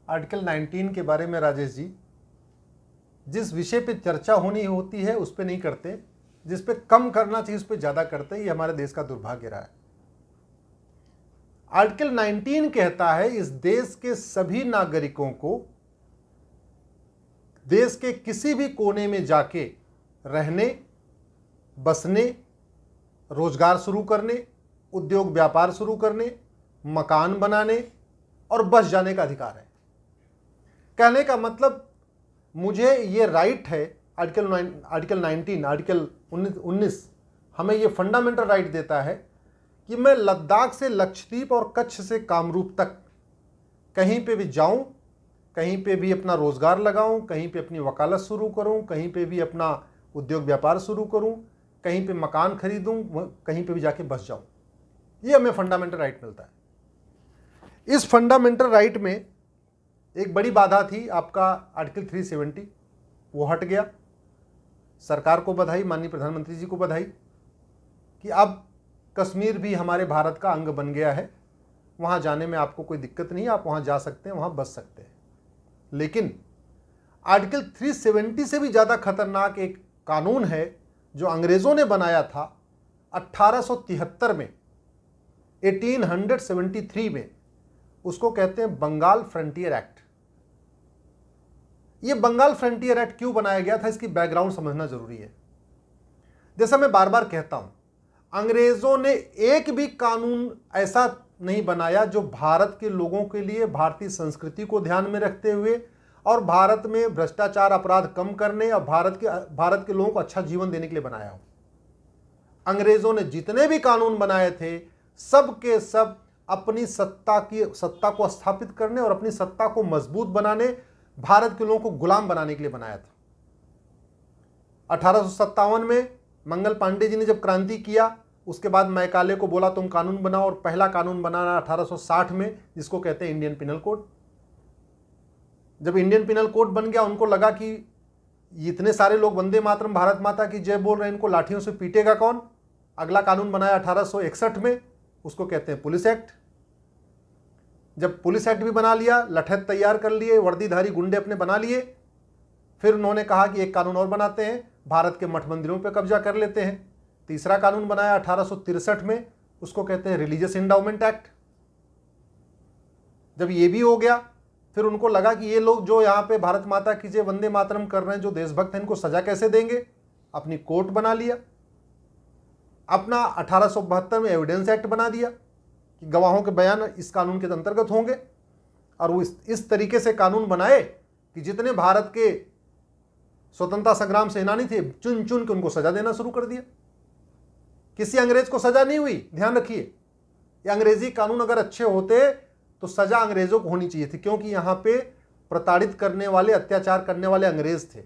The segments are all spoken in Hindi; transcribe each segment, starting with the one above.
आर्टिकल 19 के बारे में राजेश जी, जिस विषय पे चर्चा होनी होती है उस पे नहीं करते, जिस पे कम करना चाहिए उस पे ज़्यादा करते हैं। ये हमारे देश का दुर्भाग्य रहा है। आर्टिकल 19 कहता है इस देश के सभी नागरिकों को देश के किसी भी कोने में जाके रहने, बसने, रोजगार शुरू करने, उद्योग व्यापार शुरू करने, मकान बनाने और बस जाने का अधिकार है। कहने का मतलब मुझे ये राइट है, आर्टिकल 19 आर्टिकल 19 हमें ये फंडामेंटल राइट देता है कि मैं लद्दाख से लक्षद्वीप और कच्छ से कामरूप तक कहीं पे भी जाऊं, कहीं पे भी अपना रोजगार लगाऊं, कहीं पे अपनी वकालत शुरू करूं, कहीं पे भी अपना उद्योग व्यापार शुरू करूं, कहीं पे मकान खरीदूं, कहीं पे भी जाके बस जाऊं। ये हमें फंडामेंटल राइट मिलता है। इस फंडामेंटल राइट में एक बड़ी बाधा थी आपका आर्टिकल 370, वो हट गया। सरकार को बधाई, माननीय प्रधानमंत्री जी को बधाई कि अब कश्मीर भी हमारे भारत का अंग बन गया है। वहाँ जाने में आपको कोई दिक्कत नहीं है, आप वहाँ जा सकते हैं, वहाँ बस सकते हैं। लेकिन आर्टिकल 370 से भी ज़्यादा खतरनाक एक कानून है जो अंग्रेज़ों ने बनाया था 1873 में, 1873 में। उसको कहते हैं बंगाल फ्रंटियर एक्ट। ये बंगाल फ्रंटियर एक्ट क्यों बनाया गया था, इसकी बैकग्राउंड समझना जरूरी है। जैसा मैं बार बार कहता हूं, अंग्रेजों ने एक भी कानून ऐसा नहीं बनाया जो भारत के लोगों के लिए भारतीय संस्कृति को ध्यान में रखते हुए और भारत में भ्रष्टाचार अपराध कम करने और भारत के लोगों को अच्छा जीवन देने के लिए बनाया हो। अंग्रेजों ने जितने भी कानून बनाए थे सब के सब अपनी सत्ता को स्थापित करने और अपनी सत्ता को मजबूत बनाने, भारत के लोगों को गुलाम बनाने के लिए बनाया था। 1857 में मंगल पांडे जी ने जब क्रांति किया, उसके बाद मैकाले को बोला तुम कानून बनाओ, और पहला कानून बनाना 1860 में, जिसको कहते हैं इंडियन पिनल कोड। जब इंडियन पिनल कोड बन गया, उनको लगा कि इतने सारे लोग वंदे मातरम भारत माता की जय बोल रहे हैं, इनको लाठियों से पीटेगा कौन। अगला कानून बनाया 1861 में, उसको कहते हैं पुलिस एक्ट। जब पुलिस एक्ट भी बना लिया, लठैत तैयार कर लिए, वर्दीधारी गुंडे अपने बना लिए, फिर उन्होंने कहा कि एक कानून और बनाते हैं, भारत के मठ मंदिरों पर कब्जा कर लेते हैं। तीसरा कानून बनाया 1863 में, उसको कहते हैं रिलीजियस एंडाउमेंट एक्ट। जब ये भी हो गया, फिर उनको लगा कि ये लोग जो यहाँ पे भारत माता की जय वंदे मातरम कर रहे हैं, जो देशभक्त हैं, इनको सजा कैसे देंगे। अपनी कोर्ट बना लिया। अपना 1872 में एविडेंस एक्ट बना दिया कि गवाहों के बयान इस कानून के अंतर्गत होंगे, और वो इस तरीके से कानून बनाए कि जितने भारत के स्वतंत्रता संग्राम सेनानी थे, चुन चुन के उनको सजा देना शुरू कर दिया। किसी अंग्रेज को सजा नहीं हुई। ध्यान रखिए, ये अंग्रेजी कानून अगर अच्छे होते तो सजा अंग्रेजों को होनी चाहिए थी, क्योंकि यहाँ पे प्रताड़ित करने वाले, अत्याचार करने वाले अंग्रेज थे।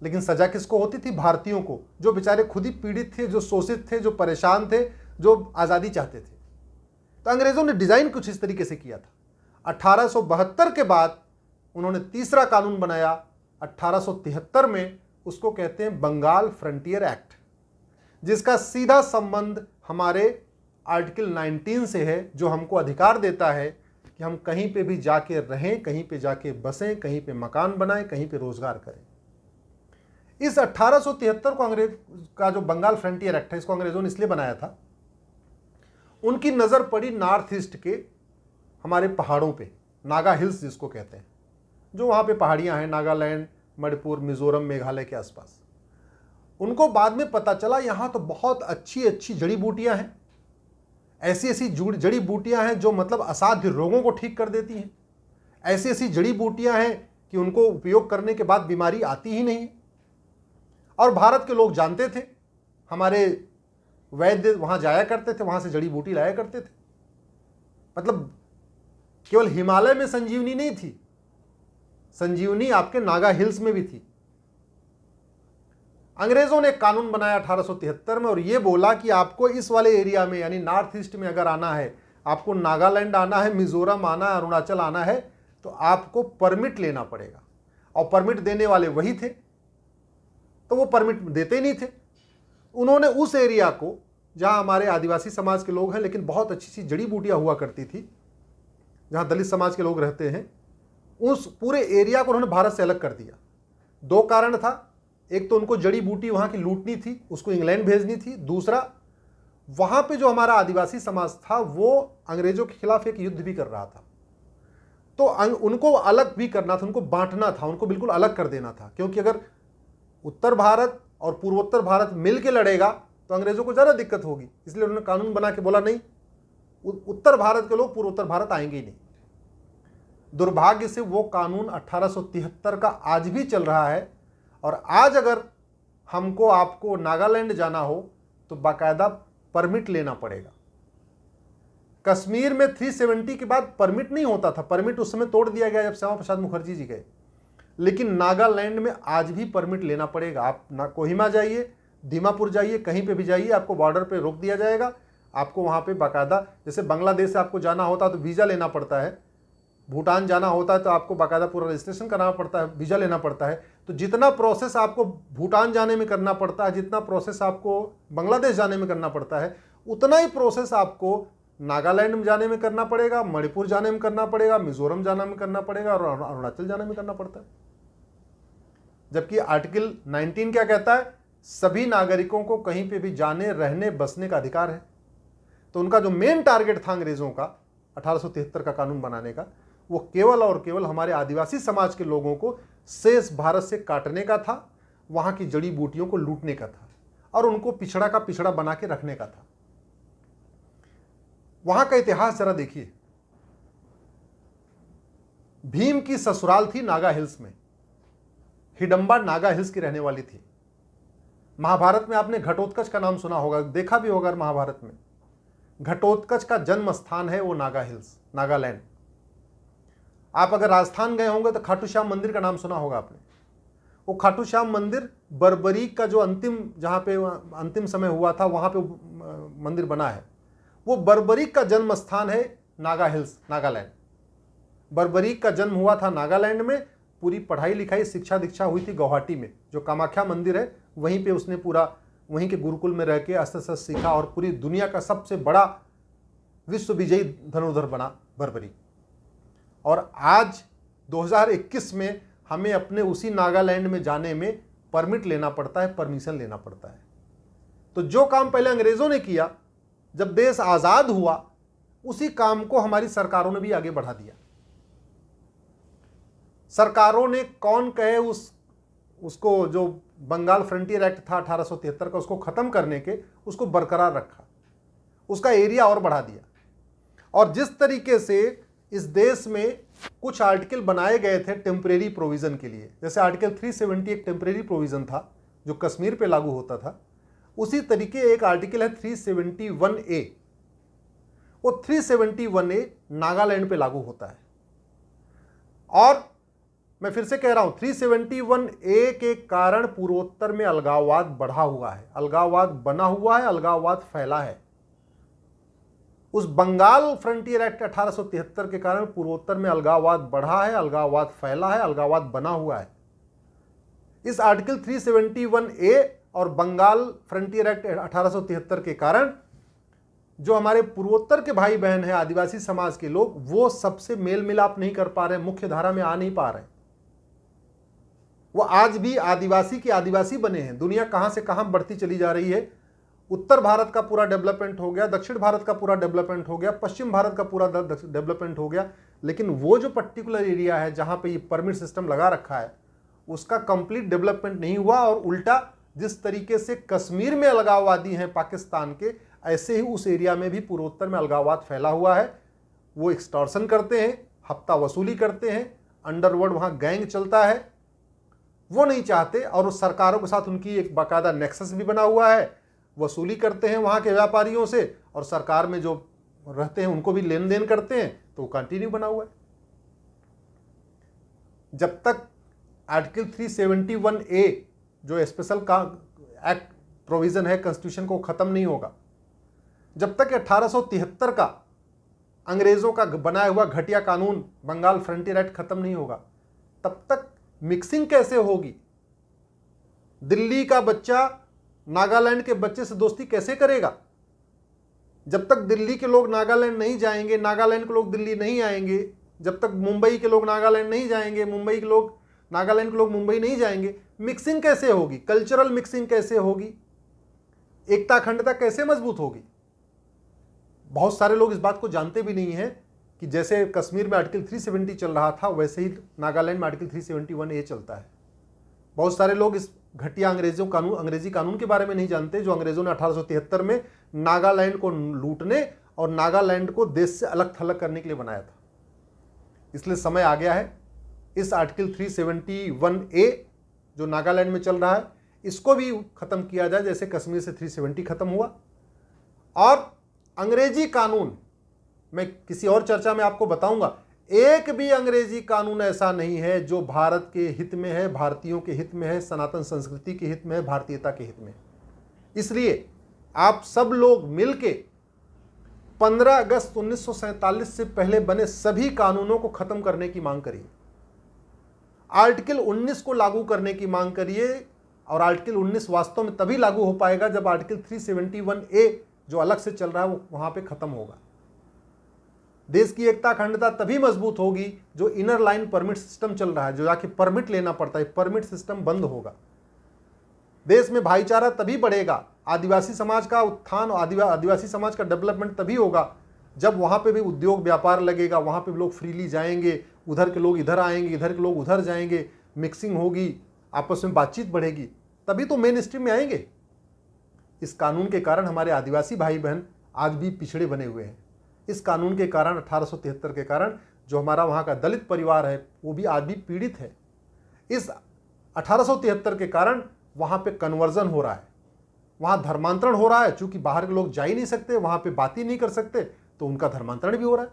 लेकिन सजा किसको होती थी? भारतीयों को, जो बेचारे खुद ही पीड़ित थे, जो शोषित थे, जो परेशान थे, जो आज़ादी चाहते थे। तो अंग्रेजों ने डिजाइन कुछ इस तरीके से किया था। 1872 के बाद उन्होंने तीसरा कानून बनाया 1873 में, उसको कहते हैं बंगाल फ्रंटियर एक्ट, जिसका सीधा संबंध हमारे आर्टिकल 19 से है, जो हमको अधिकार देता है कि हम कहीं पे भी जाके रहें, कहीं पे जाके बसें, कहीं पे मकान बनाएं, कहीं पे रोजगार करें। इस 1873 को अंग्रेज का जो बंगाल फ्रंटियर एक्ट है, इसको अंग्रेजों ने इसलिए बनाया था, उनकी नजर पड़ी नॉर्थ ईस्ट के हमारे पहाड़ों पे, नागा हिल्स जिसको कहते हैं, जो वहाँ पे पहाड़ियाँ हैं, नागालैंड, मणिपुर, मिजोरम, मेघालय के आसपास। उनको बाद में पता चला यहाँ तो बहुत अच्छी अच्छी जड़ी बूटियाँ हैं, ऐसी ऐसी जड़ी बूटियाँ हैं जो मतलब असाध्य रोगों को ठीक कर देती हैं। ऐसी ऐसी जड़ी बूटियाँ हैं कि उनको उपयोग करने के बाद बीमारी आती ही नहीं। और भारत के लोग जानते थे, हमारे वैद्य वहाँ जाया करते थे, वहाँ से जड़ी बूटी लाया करते थे। मतलब केवल हिमालय में संजीवनी नहीं थी, संजीवनी आपके नागा हिल्स में भी थी। अंग्रेजों ने कानून बनाया 1873 में और ये बोला कि आपको इस वाले एरिया में, यानी नॉर्थ ईस्ट में अगर आना है, आपको नागालैंड आना है, मिजोरम आना है, अरुणाचल आना है, तो आपको परमिट लेना पड़ेगा। और परमिट देने वाले वही थे, तो वो परमिट देते नहीं थे। उन्होंने उस एरिया को, जहाँ हमारे आदिवासी समाज के लोग हैं लेकिन बहुत अच्छी सी जड़ी बूटियाँ हुआ करती थी, जहाँ दलित समाज के लोग रहते हैं, उस पूरे एरिया को उन्होंने भारत से अलग कर दिया। दो कारण था, एक तो उनको जड़ी बूटी वहां की लूटनी थी, उसको इंग्लैंड भेजनी थी। दूसरा, वहां पे जो हमारा आदिवासी समाज था वो अंग्रेजों के खिलाफ एक युद्ध भी कर रहा था, तो उनको अलग भी करना था, उनको बांटना था, उनको बिल्कुल अलग कर देना था। क्योंकि अगर उत्तर भारत और पूर्वोत्तर भारत मिल के लड़ेगा तो अंग्रेजों को ज़्यादा दिक्कत होगी, इसलिए उन्होंने कानून बना के बोला नहीं, उत्तर भारत के लोग पूर्वोत्तर भारत आएंगे ही नहीं। दुर्भाग्य से वो कानून 1873 का आज भी चल रहा है, और आज अगर हमको आपको नागालैंड जाना हो तो बाकायदा परमिट लेना पड़ेगा। कश्मीर में 370 के बाद परमिट नहीं होता था, परमिट उस समय तोड़ दिया गया जब श्यामा प्रसाद मुखर्जी जी गए, लेकिन नागालैंड में आज भी परमिट लेना पड़ेगा। आप ना कोहिमा जाइए, दीमापुर जाइए, कहीं पे भी जाइए, आपको बॉर्डर पे रोक दिया जाएगा। आपको वहाँ पे बाकायदा, जैसे बांग्लादेश से आपको जाना होता है तो वीज़ा लेना पड़ता है, भूटान जाना होता है तो आपको बाकायदा पूरा रजिस्ट्रेशन कराना पड़ता है, वीज़ा लेना पड़ता है। तो जितना प्रोसेस आपको भूटान जाने में करना पड़ता है, जितना प्रोसेस आपको बांग्लादेश जाने में करना पड़ता है, उतना ही प्रोसेस आपको नागालैंड में जाने में करना पड़ेगा, मणिपुर जाने में करना पड़ेगा, मिजोरम जाने में करना पड़ेगा, और अरुणाचल जाने में करना पड़ता है। जबकि आर्टिकल 19 क्या कहता है? सभी नागरिकों को कहीं पे भी जाने, रहने, बसने का अधिकार है। तो उनका जो मेन टारगेट था अंग्रेजों का 1873 का कानून बनाने का, वो केवल और केवल हमारे आदिवासी समाज के लोगों को शेष भारत से काटने का था, वहां की जड़ी बूटियों को लूटने का था, और उनको पिछड़ा का पिछड़ा बना के रखने का था। वहां का इतिहास जरा देखिए। भीम की ससुराल थी नागा हिल्स में, हिडंबा नागा हिल्स की रहने वाली थी। महाभारत में आपने घटोत्कच का नाम सुना होगा, देखा भी होगा महाभारत में। घटोत्कच का जन्म स्थान है वो नागा हिल्स, नागालैंड। आप अगर राजस्थान गए होंगे तो खाटू श्याम मंदिर का नाम सुना होगा आपने। वो खाटू श्याम मंदिर बर्बरीक का जो अंतिम, जहाँ पे अंतिम समय हुआ था, वहाँ पे मंदिर बना है। वो बर्बरीक का जन्म स्थान है नागा हिल्स, नागालैंड। बर्बरीक का जन्म हुआ था नागालैंड में। पूरी पढ़ाई लिखाई, शिक्षा दीक्षा हुई थी गुवाहाटी में, जो कामाख्या मंदिर है वहीं पे उसने पूरा, वहीं के गुरुकुल में रह के अस्त्र शस्त्र सीखा, और पूरी दुनिया का सबसे बड़ा विश्व विजयी धनुर्धर बना बर्बरीक। और आज 2021 में हमें अपने उसी नागालैंड में जाने में परमिट लेना पड़ता है, परमिशन लेना पड़ता है। तो जो काम पहले अंग्रेजों ने किया जब देश आजाद हुआ, उसी काम को हमारी सरकारों ने भी आगे बढ़ा दिया। सरकारों ने कौन कहे उसको जो बंगाल फ्रंटियर एक्ट था 1873 का, उसको खत्म करने के, उसको बरकरार रखा, उसका एरिया और बढ़ा दिया। और जिस तरीके से इस देश में कुछ आर्टिकल बनाए गए थे टेम्परेरी प्रोविजन के लिए, जैसे आर्टिकल 370 एक टेम्परेरी प्रोविजन था जो कश्मीर पे लागू होता था, उसी तरीके एक आर्टिकल है 371A। वो 371A नागालैंड पे लागू होता है। और मैं फिर से कह रहा हूं, 371A के कारण पूर्वोत्तर में अलगाववाद बढ़ा हुआ है, अलगाववाद बना हुआ है, अलगाववाद फैला है। उस बंगाल फ्रंटियर एक्ट 1873 के कारण पूर्वोत्तर में अलगाववाद बढ़ा है, अलगाववाद फैला है, अलगाववाद बना हुआ है। इस आर्टिकल 371A और बंगाल फ्रंटियर एक्ट 1873 के कारण जो हमारे पूर्वोत्तर के भाई बहन हैं, आदिवासी समाज के लोग, वो सबसे मेल मिलाप नहीं कर पा रहे, मुख्य धारा में आ नहीं पा रहे। वो आज भी आदिवासी के आदिवासी बने हैं। दुनिया कहां से कहां बढ़ती चली जा रही है। उत्तर भारत का पूरा डेवलपमेंट हो गया, दक्षिण भारत का पूरा डेवलपमेंट हो गया, पश्चिम भारत का पूरा डेवलपमेंट हो गया, लेकिन वो जो पर्टिकुलर एरिया है जहां पे ये परमिट सिस्टम लगा रखा है, उसका कंप्लीट डेवलपमेंट नहीं हुआ। और उल्टा, जिस तरीके से कश्मीर में अलगाववादी हैं पाकिस्तान के, ऐसे ही उस एरिया में भी पूर्वोत्तर में अलगाववाद फैला हुआ है। वो एक्सटॉर्शन करते हैं, हफ्ता वसूली करते हैं, अंडरवर्ल्ड वहाँ गैंग चलता है, वो नहीं चाहते। और उस सरकारों के साथ उनकी एक बाकायदा नेक्सस भी बना हुआ है, वसूली करते हैं वहाँ के व्यापारियों से, और सरकार में जो रहते हैं उनको भी लेन देन करते हैं, तो वो कंटिन्यू बना हुआ है। जब तक आर्टिकल 371A जो स्पेशल का एक्ट प्रोविजन है कॉन्स्टिट्यूशन को खत्म नहीं होगा, जब तक 1873 का अंग्रेजों का बनाया हुआ घटिया कानून बंगाल फ्रंटियर एक्ट खत्म नहीं होगा, तब तक मिक्सिंग कैसे होगी? दिल्ली का बच्चा नागालैंड के बच्चे से दोस्ती कैसे करेगा? जब तक दिल्ली के लोग नागालैंड नहीं जाएंगे, नागालैंड के लोग दिल्ली नहीं आएंगे, जब तक मुंबई के लोग नागालैंड नहीं जाएंगे, मुंबई के लोग नागालैंड के लोग मुंबई नहीं जाएंगे, मिक्सिंग कैसे होगी, कल्चरल मिक्सिंग कैसे होगी, एकता अखंडता कैसे मजबूत होगी। बहुत सारे लोग इस बात को जानते भी नहीं हैं कि जैसे कश्मीर में आर्टिकल 370 चल रहा था, वैसे ही नागालैंड में आर्टिकल 371A चलता है। बहुत सारे लोग इस घटिया अंग्रेजी कानून के बारे में नहीं जानते, जो अंग्रेजों ने 1873 में नागालैंड को लूटने और नागालैंड को देश से अलग थलग करने के लिए बनाया था। इसलिए समय आ गया है इस आर्टिकल 371A जो नागालैंड में चल रहा है, इसको भी खत्म किया जाए, जैसे कश्मीर से 370 खत्म हुआ। और अंग्रेजी कानून, मैं किसी और चर्चा में आपको बताऊंगा, एक भी अंग्रेजी कानून ऐसा नहीं है जो भारत के हित में है, भारतीयों के हित में है, सनातन संस्कृति के हित में है, भारतीयता के हित में है। इसलिए आप सब लोग मिलके 15 अगस्त 1947 से पहले बने सभी कानूनों को खत्म करने की मांग करिए, आर्टिकल 19 को लागू करने की मांग करिए। और आर्टिकल 19 वास्तव में तभी लागू हो पाएगा जब आर्टिकल 371A जो अलग से चल रहा है वो वहां पे खत्म होगा। देश की एकता अखंडता तभी मजबूत होगी जो इनर लाइन परमिट सिस्टम चल रहा है, जो जाके परमिट लेना पड़ता है, परमिट सिस्टम बंद होगा। देश में भाईचारा तभी बढ़ेगा, आदिवासी समाज का उत्थान, आदिवासी समाज का डेवलपमेंट तभी होगा जब वहां पे भी उद्योग व्यापार लगेगा, वहां पे लोग फ्रीली जाएंगे, उधर के लोग इधर आएंगे, इधर के लोग उधर जाएंगे, मिक्सिंग होगी, आपस में बातचीत बढ़ेगी, तभी तो मेन स्ट्रीम में आएंगे। इस कानून के कारण हमारे आदिवासी भाई बहन आज भी पिछड़े बने हुए हैं। इस कानून के कारण 1873 के कारण जो हमारा वहाँ का दलित परिवार है वो भी आज भी पीड़ित है। इस 1873 के कारण वहाँ पे कन्वर्जन हो रहा है, वहाँ धर्मांतरण हो रहा है। चूंकि बाहर के लोग जा ही नहीं सकते, वहाँ पे बात ही नहीं कर सकते, तो उनका धर्मांतरण भी हो रहा है।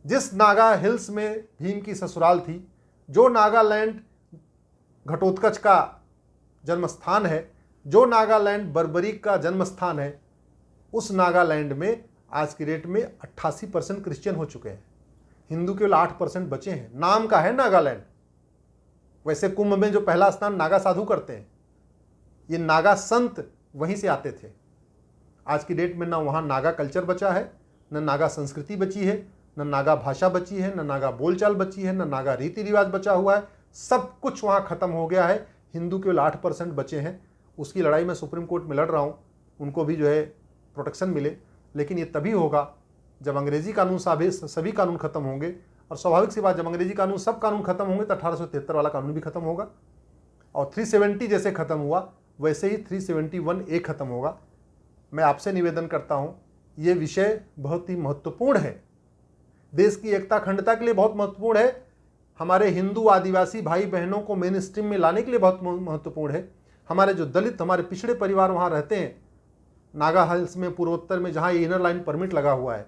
जिस नागा हिल्स में भीम की ससुराल थी, जो नागालैंड घटोत्कच का जन्म स्थान है, जो नागालैंड बर्बरीक का जन्म स्थान है, उस नागालैंड में आज की डेट में 88% क्रिश्चियन हो चुके हैं, हिंदू केवल 8% बचे हैं। नाम का है नागालैंड। वैसे कुंभ में जो पहला स्नान नागा साधु करते हैं, ये नागा संत वहीं से आते थे। आज की डेट में ना वहाँ नागा कल्चर बचा है, न नागा संस्कृति बची है, न नागा भाषा बची है, न नागा बोलचाल बची है, न नागा रीति रिवाज बचा हुआ है। सब कुछ वहाँ खत्म हो गया है। हिंदू केवल 8% बचे हैं। उसकी लड़ाई में सुप्रीम कोर्ट में लड़ रहा हूँ, उनको भी जो है प्रोटेक्शन मिले। लेकिन ये तभी होगा जब अंग्रेजी कानून सभी कानून खत्म होंगे। और स्वाभाविक सी बात, जब अंग्रेजी कानून सब कानून खत्म होंगे तो 1873 वाला कानून भी खत्म होगा। और 370 जैसे खत्म हुआ वैसे ही 371A खत्म होगा। मैं आपसे निवेदन करता हूँ, ये विषय बहुत ही महत्वपूर्ण है, देश की एकता अखंडता के लिए बहुत महत्वपूर्ण है, हमारे हिंदू आदिवासी भाई बहनों को मेन स्ट्रीम में लाने के लिए बहुत महत्वपूर्ण है। हमारे जो दलित, हमारे पिछड़े परिवार वहाँ रहते हैं, नागा हिल्स में, पूर्वोत्तर में, जहाँ ये इनर लाइन परमिट लगा हुआ है,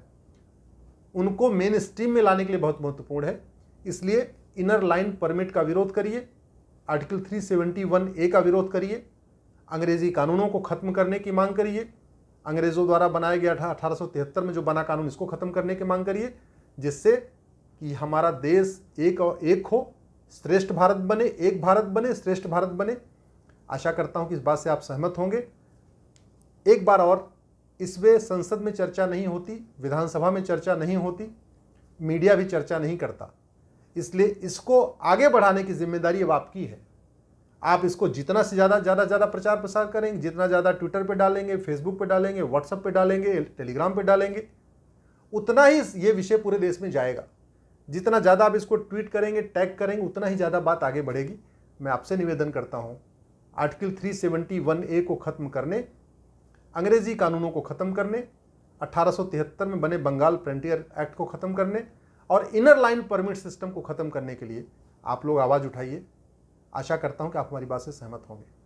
उनको मेन स्ट्रीम में लाने के लिए बहुत महत्वपूर्ण है। इसलिए इनर लाइन परमिट का विरोध करिए, आर्टिकल 371A का विरोध करिए, अंग्रेजी कानूनों को खत्म करने की मांग करिए, अंग्रेज़ों द्वारा बनाया गया 1873 में जो बना कानून, इसको खत्म करने की मांग करिए, जिससे कि हमारा देश एक हो, श्रेष्ठ भारत बने, एक भारत बने, श्रेष्ठ भारत बने। आशा करता हूं कि इस बात से आप सहमत होंगे। एक बार और, इसमें संसद में चर्चा नहीं होती, विधानसभा में चर्चा नहीं होती, मीडिया भी चर्चा नहीं करता। इसलिए इसको आगे बढ़ाने की जिम्मेदारी अब आपकी है। आप इसको जितना से ज़्यादा प्रचार प्रसार करेंगे, जितना ज़्यादा ट्विटर पे डालेंगे, फेसबुक पे डालेंगे, व्हाट्सएप पे डालेंगे, टेलीग्राम पे डालेंगे, उतना ही ये विषय पूरे देश में जाएगा। जितना ज़्यादा आप इसको ट्वीट करेंगे, टैग करेंगे, उतना ही ज़्यादा बात आगे बढ़ेगी। मैं आपसे निवेदन करता हूँ, आर्टिकल 371A को ख़त्म करने, अंग्रेजी कानूनों को ख़त्म करने, 1873 में बने बंगाल फ्रंटियर एक्ट को ख़त्म करने और इनर लाइन परमिट सिस्टम को ख़त्म करने के लिए आप लोग आवाज़ उठाइए। आशा करता हूँ कि आप हमारी बात से सहमत होंगे।